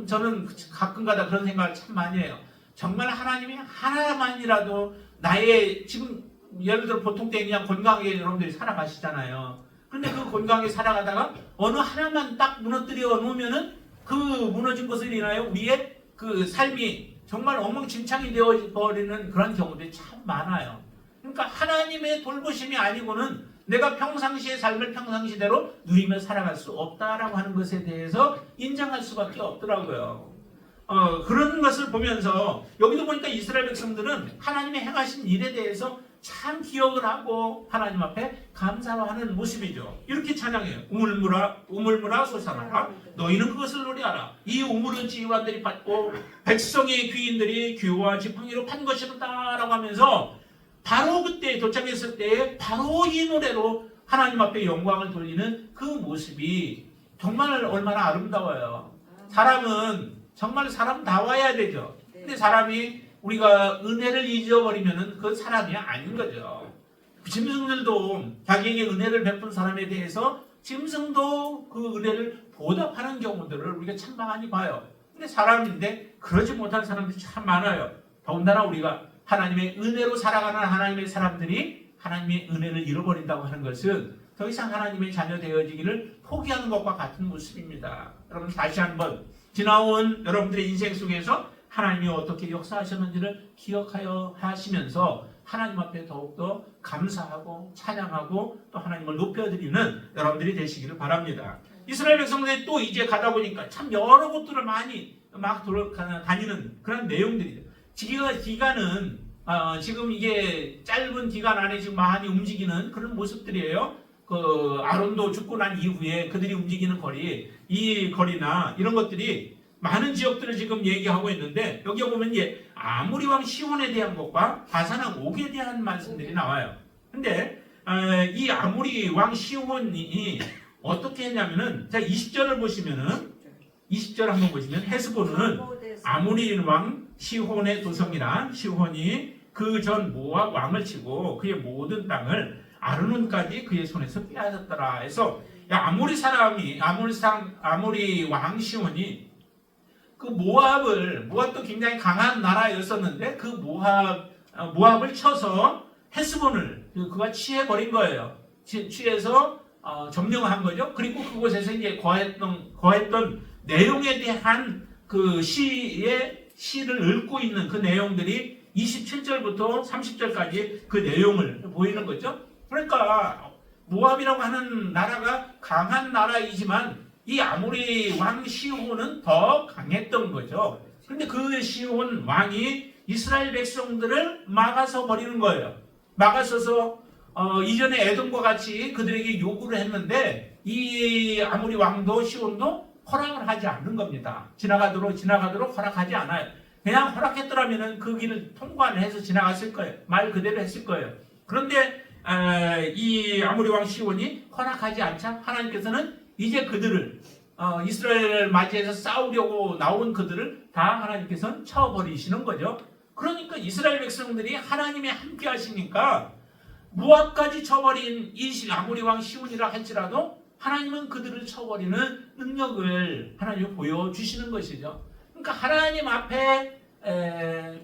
저는 가끔가다 그런 생각을 참 많이 해요. 정말 하나님이 하나만이라도 나의 지금 예를 들어 보통 때 그냥 건강하게 여러분들이 살아가시잖아요. 그런데 그 건강하게 살아가다가 어느 하나만 딱 무너뜨려 놓으면은 그 무너진 것을 인하여 우리의 그 삶이 정말 엉망진창이 되어버리는 그런 경우들이 참 많아요. 그러니까 하나님의 돌보심이 아니고는 내가 평상시의 삶을 평상시대로 누리며 살아갈 수 없다라고 하는 것에 대해서 인정할 수밖에 없더라고요. 그런 것을 보면서 여기도 보니까 이스라엘 백성들은 하나님의 행하신 일에 대해서 참 기억을 하고 하나님 앞에 감사하는 모습이죠. 이렇게 찬양해요. 우물물아 솟아나라. 너희는 그것을 노래하라. 이 우물은 지휘관들이 받고 백성의 귀인들이 규와 지팡이로 판 것이로다라고 하면서 바로 그때 도착했을 때 바로 이 노래로 하나님 앞에 영광을 돌리는 그 모습이 정말 얼마나 아름다워요. 사람은 정말 사람다워야 되죠. 근데 사람이 우리가 은혜를 잊어버리면은 그 사람이 아닌 거죠. 짐승들도 자기에게 은혜를 베푼 사람에 대해서 짐승도 그 은혜를 보답하는 경우들을 우리가 참 많이 봐요. 근데 사람인데 그러지 못한 사람들이 참 많아요. 더군다나 우리가 하나님의 은혜로 살아가는 하나님의 사람들이 하나님의 은혜를 잃어버린다고 하는 것은 더 이상 하나님의 자녀 되어지기를 포기하는 것과 같은 모습입니다. 여러분 다시 한번 지나온 여러분들의 인생 속에서 하나님이 어떻게 역사하셨는지를 기억하여 하시면서 하나님 앞에 더욱더 감사하고 찬양하고 또 하나님을 높여드리는 여러분들이 되시기를 바랍니다. 이스라엘 백성들이 또 이제 가다 보니까 참 여러 곳들을 많이 막 돌아다니는 그런 내용들이죠. 기간은 지금 이게 짧은 기간 안에 지금 많이 움직이는 그런 모습들이에요. 그 아론도 죽고 난 이후에 그들이 움직이는 거리, 이 거리나 이런 것들이 많은 지역들을 지금 얘기하고 있는데 여기 보면 이제 아모리 왕 시온에 대한 것과 바산 왕 옥에 대한 말씀들이 나와요. 근데 이 아모리 왕 시온이 어떻게 했냐면은 자 20절을 보시면은 20절 한번 보시면 헤스본은 아모리 왕 시혼의 도성이라 시혼이 그 전 모압 왕을 치고 그의 모든 땅을 아르논까지 그의 손에서 빼앗았더라 해서 아모리 왕 시혼이 그 모압도 굉장히 강한 나라였었는데 그 모압을 쳐서 헤스본을 그가 취해버린 거예요. 취해서 점령한 거죠. 그리고 그곳에서 이제 거했던 내용에 대한 그 시를 읊고 있는 그 내용들이 27절부터 30절까지 그 내용을 보이는 거죠. 그러니까 모압이라고 하는 나라가 강한 나라이지만 이 아모리 왕 시혼은 더 강했던 거죠. 그런데 그 시혼 왕이 이스라엘 백성들을 막아서 버리는 거예요. 막아서서 이전에 에돔과 같이 그들에게 요구를 했는데 이 아모리 왕도 시혼도 허락을 하지 않는 겁니다. 지나가도록 허락하지 않아요. 그냥 허락했더라면 그 길을 통과를 해서 지나갔을 거예요. 말 그대로 했을 거예요. 그런데 이 아모리 왕 시혼이 허락하지 않자 하나님께서는 이제 그들을 이스라엘을 맞이해서 싸우려고 나온 그들을 다 하나님께서는 쳐버리시는 거죠. 그러니까 이스라엘 백성들이 하나님이 함께 하시니까 모압까지 쳐버린 이 아모리 왕 시온이라 할지라도 하나님은 그들을 쳐버리는 능력을 하나님이 보여주시는 것이죠. 그러니까 하나님 앞에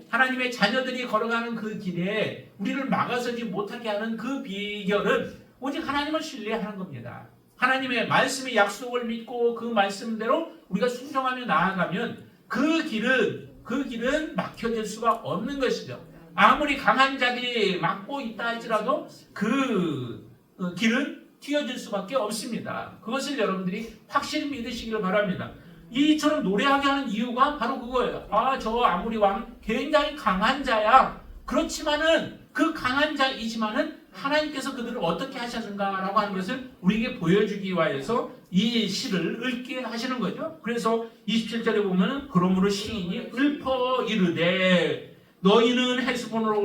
하나님의 자녀들이 걸어가는 그 길에 우리를 막아서지 못하게 하는 그 비결은 오직 하나님을 신뢰하는 겁니다. 하나님의 말씀의 약속을 믿고 그 말씀대로 우리가 순종하며 나아가면 그 길은 막혀질 수가 없는 것이죠. 아무리 강한 자들이 막고 있다 할지라도 그 길은 튀어질 수밖에 없습니다. 그것을 여러분들이 확실히 믿으시기를 바랍니다. 이처럼 노래하게 하는 이유가 바로 그거예요. 저 아모리 왕 굉장히 강한 자야. 그렇지만은 그 강한 자이지만은 하나님께서 그들을 어떻게 하셨는가라고 하는 것을 우리에게 보여주기 위하여서 이 시를 읽게 하시는 거죠. 그래서 27절에 보면 그러므로 시인이 읊어 이르되 너희는 헤스본으로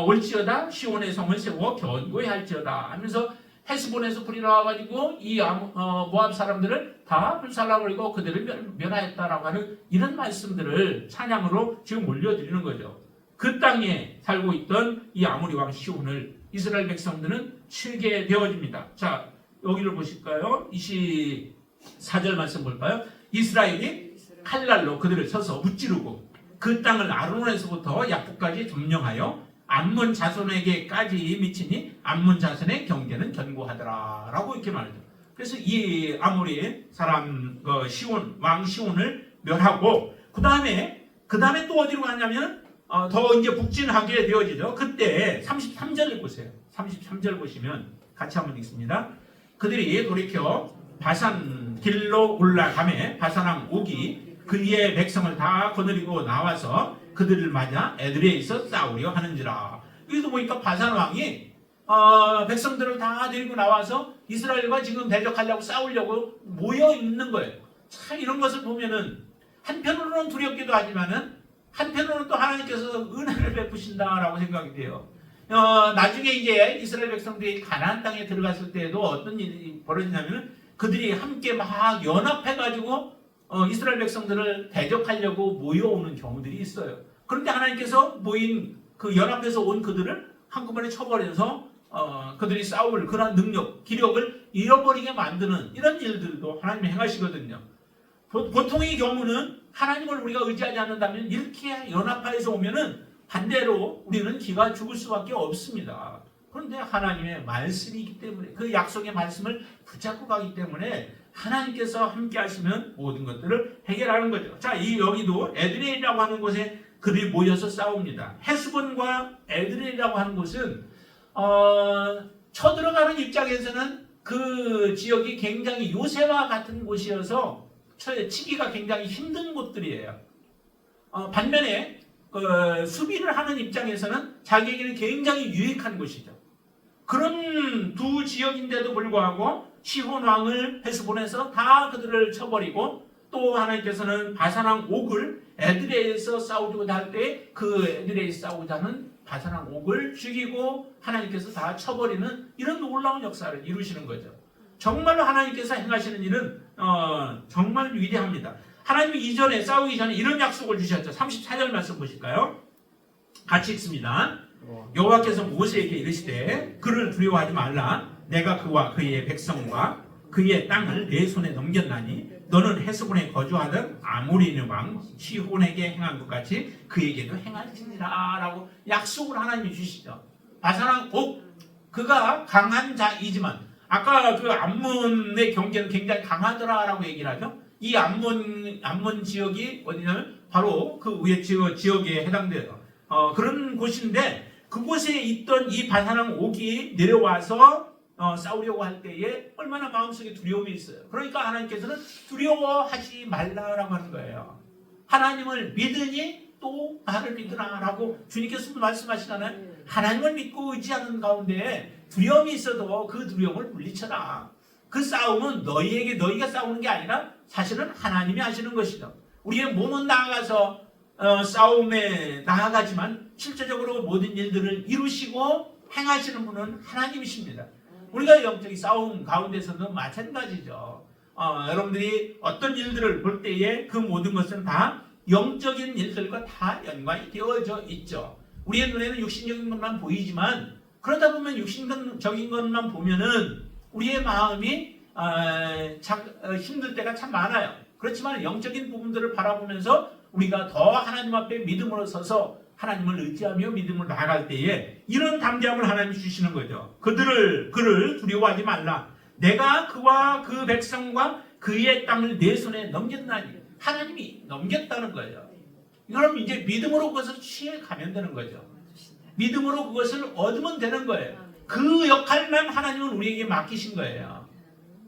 올지어다 시온의 성을 세워 견고히 할지어다 하면서 헤스본에서 불이 나와가지고 이 모압 사람들을 다 불살라버리고 그들을 멸하였다라고 하는 이런 말씀들을 찬양으로 지금 올려드리는 거죠. 그 땅에 살고 있던 이 아모리 왕 시온을 이스라엘 백성들은 치게 되어집니다. 자, 여기를 보실까요? 24절 말씀 볼까요? 이스라엘이 칼날로 그들을 쳐서 무찌르고 그 땅을 아르논에서부터 야프까지 점령하여 암몬 자손에게까지 미치니 암몬 자손의 경계는 견고하더라 라고 이렇게 말하죠. 그래서 이 아모리 사람 시온 왕 시온을 멸하고 그 다음에 또 어디로 가냐면 더 이제 북진하게 되어지죠. 그때 33절을 보세요. 33절 보시면 같이 한번 읽습니다. 그들이 돌이켜 바산 길로 올라가매 바산왕 옥이 그의 백성을 다 거느리고 나와서 그들을 맞아 에드레이에서 싸우려 하는지라. 여기서 보니까 바산왕이 백성들을 다 데리고 나와서 이스라엘과 지금 대적하려고 싸우려고 모여 있는 거예요. 참 이런 것을 보면은 한편으로는 두렵기도 하지만은 한편으로는 또 하나님께서 은혜를 베푸신다라고 생각이 돼요. 나중에 이제 이스라엘 백성들이 가나안 땅에 들어갔을 때에도 어떤 일이 벌어지냐면 그들이 함께 막 연합해가지고 이스라엘 백성들을 대적하려고 모여오는 경우들이 있어요. 그런데 하나님께서 모인 그 연합해서 온 그들을 한꺼번에 쳐버려서 그들이 싸울 그런 능력, 기력을 잃어버리게 만드는 이런 일들도 하나님이 행하시거든요. 보통의 경우는 하나님을 우리가 의지하지 않는다면 이렇게 연합하여서 오면은 반대로 우리는 기가 죽을 수밖에 없습니다. 그런데 하나님의 말씀이기 때문에 그 약속의 말씀을 붙잡고 가기 때문에 하나님께서 함께 하시면 모든 것들을 해결하는 거죠. 자, 여기도 에드레이라고 하는 곳에 그들이 모여서 싸웁니다. 헤스본과 에드레이라고 하는 곳은 쳐들어가는 입장에서는 그 지역이 굉장히 요새와 같은 곳이어서 치기가 굉장히 힘든 곳들이에요. 반면에 수비를 하는 입장에서는 자기에게는 굉장히 유익한 곳이죠. 그런 두 지역인데도 불구하고 시혼 왕을 헤스본에서 다 그들을 쳐버리고 또 하나님께서는 바산왕 옥을 에드레이에서 싸우고자 할 때 그 에드레이에서 싸우고자 하는 바산왕 옥을 죽이고 하나님께서 다 쳐버리는 이런 놀라운 역사를 이루시는 거죠. 정말로 하나님께서 행하시는 일은 정말 위대합니다. 하나님이 이전에 싸우기 전에 이런 약속을 주셨죠. 34절 말씀 보실까요? 같이 읽습니다. 여호와께서 모세에게 이르시되 그를 두려워하지 말라. 내가 그와 그의 백성과 그의 땅을 내 손에 넘겼나니 너는 헤스본에 거주하던 아모리 왕 시혼에게 행한 것 같이 그에게도 행할지니라 라고 약속을 하나님이 주시죠. 바산왕 옥 그가 강한 자이지만 아까 그 암몬의 경계는 굉장히 강하더라라고 얘기를 하죠. 이 암몬 지역이 어디냐면 바로 그 위에 지역에 해당돼요. 그런 곳인데 그곳에 있던 이 바산왕 옥이 내려와서 싸우려고 할 때에 얼마나 마음속에 두려움이 있어요. 그러니까 하나님께서는 두려워하지 말라라고 하는 거예요. 하나님을 믿으니 또 나를 믿으라라고 주님께서도 말씀하시잖아요. 하나님을 믿고 의지하는 가운데 두려움이 있어도 그 두려움을 물리쳐라. 그 싸움은 너희가 싸우는 게 아니라 사실은 하나님이 하시는 것이다. 우리의 몸은 나아가서 싸움에 나아가지만 실제적으로 모든 일들을 이루시고 행하시는 분은 하나님이십니다. 우리가 영적인 싸움 가운데서도 마찬가지죠. 여러분들이 어떤 일들을 볼 때에 그 모든 것은 다 영적인 일들과 다 연관이 되어져 있죠. 우리의 눈에는 육신적인 것만 보이지만 그러다 보면 육신적인 것만 보면은 우리의 마음이 힘들 때가 참 많아요. 그렇지만 영적인 부분들을 바라보면서 우리가 더 하나님 앞에 믿음으로 서서 하나님을 의지하며 믿음을 나아갈 때에 이런 담대함을 하나님이 주시는 거죠. 그를 두려워하지 말라. 내가 그와 그 백성과 그의 땅을 내 손에 넘겼나니. 하나님이 넘겼다는 거예요. 그럼 이제 믿음으로 그것을 취해가면 되는 거죠. 믿음으로 그것을 얻으면 되는 거예요. 그 역할만 하나님은 우리에게 맡기신 거예요.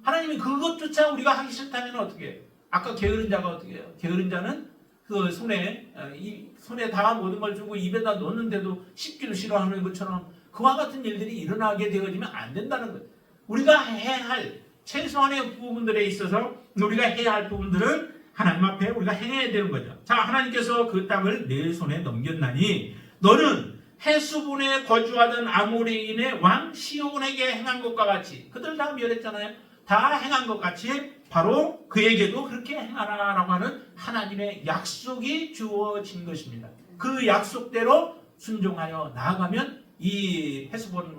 하나님이 그것조차 우리가 하기 싫다면 어떻게 해요? 아까 게으른 자가 어떻게 해요? 게으른 자는 그 손에 다 모든 걸 주고 입에다 넣는데도 씹기도 싫어하는 것처럼 그와 같은 일들이 일어나게 되어지면 안 된다는 거예요. 우리가 해야 할 최소한의 부분들에 있어서 우리가 해야 할 부분들은 하나님 앞에 우리가 행해야 되는 거죠. 자, 하나님께서 그 땅을 내 손에 넘겼나니 너는 해수분에 거주하던 아모리인의 왕 시온에게 행한 것과 같이, 그들 다 멸했잖아요. 다 행한 것 같이 바로 그에게도 그렇게 행하라라고 하는 하나님의 약속이 주어진 것입니다. 그 약속대로 순종하여 나아가면 이 해수본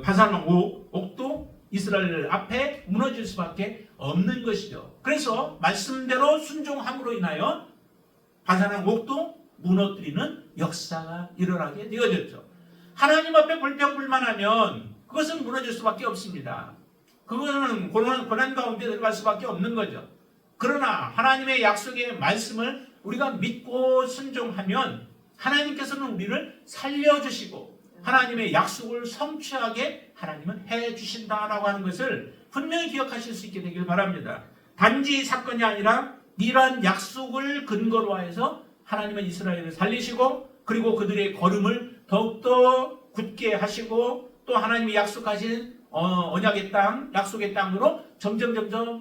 바산왕 옥도 이스라엘 앞에 무너질 수밖에 없는 것이죠. 그래서 말씀대로 순종함으로 인하여 바산왕 옥도 무너뜨리는 역사가 일어나게 되어졌죠. 하나님 앞에 불평불만하면 그것은 무너질 수밖에 없습니다. 그거는 고난 가운데 들어갈 수밖에 없는 거죠. 그러나 하나님의 약속의 말씀을 우리가 믿고 순종하면 하나님께서는 우리를 살려주시고 하나님의 약속을 성취하게 하나님은 해주신다라고 하는 것을 분명히 기억하실 수 있게 되길 바랍니다. 단지 사건이 아니라 이러한 약속을 근거로 해서 하나님은 이스라엘을 살리시고 그리고 그들의 걸음을 더욱더 굳게 하시고 또 하나님이 약속하신 언약의 땅, 약속의 땅으로 점점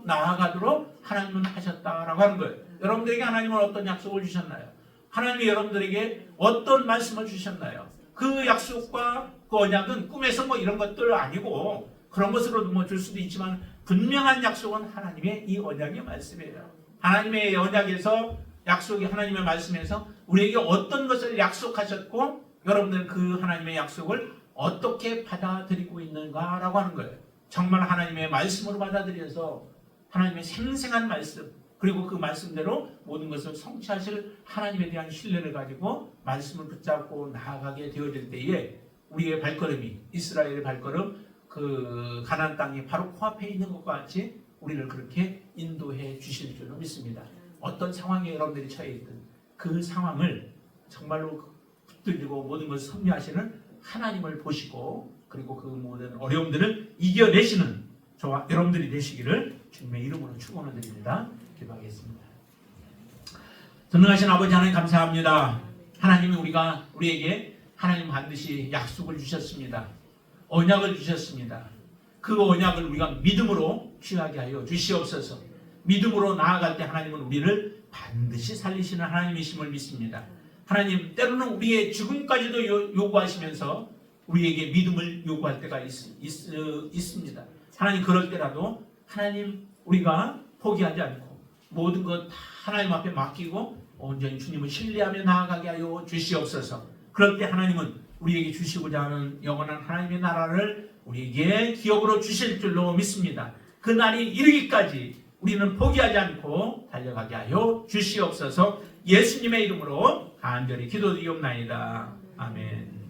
나아가도록 하나님은 하셨다라고 하는 거예요. 여러분들에게 하나님은 어떤 약속을 주셨나요? 하나님이 여러분들에게 어떤 말씀을 주셨나요? 그 약속과 그 언약은 꿈에서 뭐 이런 것들 아니고 그런 것으로도 뭐 줄 수도 있지만 분명한 약속은 하나님의 이 언약의 말씀이에요. 하나님의 언약에서 약속이 하나님의 말씀에서 우리에게 어떤 것을 약속하셨고 여러분들은 그 하나님의 약속을 어떻게 받아들이고 있는가라고 하는 거예요. 정말 하나님의 말씀으로 받아들여서 하나님의 생생한 말씀 그리고 그 말씀대로 모든 것을 성취하실 하나님에 대한 신뢰를 가지고 말씀을 붙잡고 나아가게 되어질 때에 우리의 발걸음이 이스라엘의 발걸음 그 가나안 땅이 바로 코앞에 있는 것과 같이 우리를 그렇게 인도해 주실 줄로 믿습니다. 어떤 상황에 여러분들이 처해 있든 그 상황을 정말로 붙들고 모든 것을 승리하시는 하나님을 보시고 그리고 그 모든 어려움들을 이겨내시는 저와 여러분들이 되시기를 주님의 이름으로 축원을 드립니다. 기도하겠습니다. 전능하신 아버지 하나님 감사합니다. 하나님이 우리에게 하나님 반드시 약속을 주셨습니다. 언약을 주셨습니다. 그 언약을 우리가 믿음으로 취하게 하여 주시옵소서. 믿음으로 나아갈 때 하나님은 우리를 반드시 살리시는 하나님이심을 믿습니다. 하나님 때로는 우리의 죽음까지도 요구하시면서 우리에게 믿음을 요구할 때가 있습니다. 하나님 그럴 때라도 하나님 우리가 포기하지 않고 모든 것 다 하나님 앞에 맡기고 온전히 주님을 신뢰하며 나아가게 하여 주시옵소서. 그럴 때 하나님은 우리에게 주시고자 하는 영원한 하나님의 나라를 우리에게 기업으로 주실 줄로 믿습니다. 그 날이 이르기까지 우리는 포기하지 않고 달려가게 하여 주시옵소서. 예수님의 이름으로 간절히 기도드리옵나이다. 아멘.